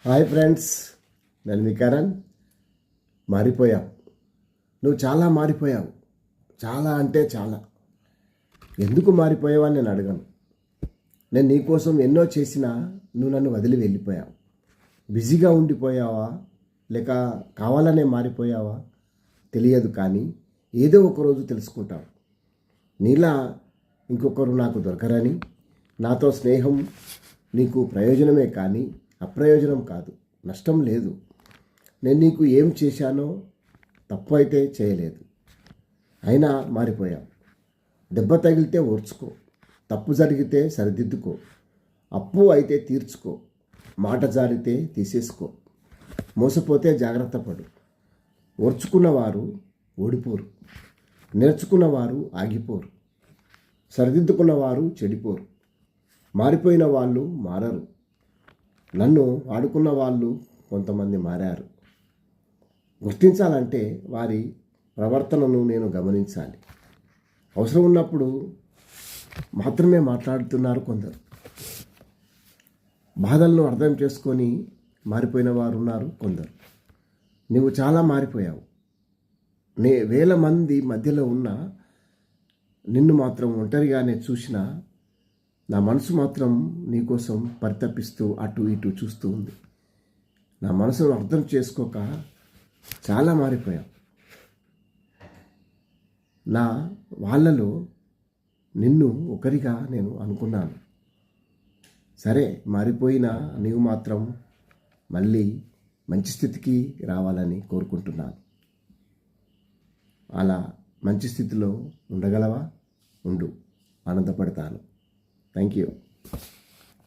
Hi friends, నేను మీ కరణ్. మారిపోయావు. నువ్వు చాలా మారిపోయావు. చాలా అంటే చాలా. ఎందుకు మారిపోయావని నేను అడగను. నేను నీకోసం ఎన్నో చేసినా నువ్వు నన్ను వదిలి వెళ్ళిపోయావు. బిజీగా ఉండిపోయావా లేక కావాలనే మారిపోయావా తెలియదు, కానీ ఏదో ఒకరోజు తెలుసుకుంటావు. నీలా ఇంకొకరు నాకు దొరకరని, నాతో స్నేహం నీకు ప్రయోజనమే కానీ అప్రయోజనం కాదు, నష్టం లేదు. నేను నీకు ఏం చేశానో తప్పు అయితే చేయలేదు, అయినా మారిపోయావు. దెబ్బ తగిలితే ఓర్చుకో, తప్పు జరిగితే సరిదిద్దుకో, అప్పు అయితే తీర్చుకో, మాట జారితే తీసేసుకో, మోసపోతే జాగ్రత్త పడు. ఓర్చుకున్నవారు ఓడిపోరు, నేర్చుకున్నవారు ఆగిపోరు, సరిదిద్దుకున్నవారు చెడిపోరు. మారిపోయిన వాళ్ళు మారరు. నన్ను వాడుకున్న వాళ్ళు కొంతమంది మారారు. గుర్తించాలంటే వారి ప్రవర్తనను నేను గమనించాలి. అవసరం ఉన్నప్పుడు మాత్రమే మాట్లాడుతున్నారు కొందరు. బాధలను అర్థం చేసుకొని మారిపోయిన వారు ఉన్నారు కొందరు. నువ్వు చాలా మారిపోయావు. వేల మంది మధ్యలో ఉన్న నిన్ను మాత్రం ఒంటరిగానే చూసినా నా మనసు మాత్రం నీకోసం పరితపిస్తూ అటు ఇటు చూస్తూ ఉంది. నా మనసును అర్థం చేసుకోక చాలా మారిపోయావు. నా వాళ్ళలో నిన్ను ఒకరిగా నేను అనుకున్నాను. సరే, మారిపోయినా నీవు మాత్రం మళ్ళీ మంచి స్థితికి రావాలని కోరుకుంటున్నాను. అలా మంచి స్థితిలో ఉండగలవా? ఉండు, ఆనందపడతాను. Thank you.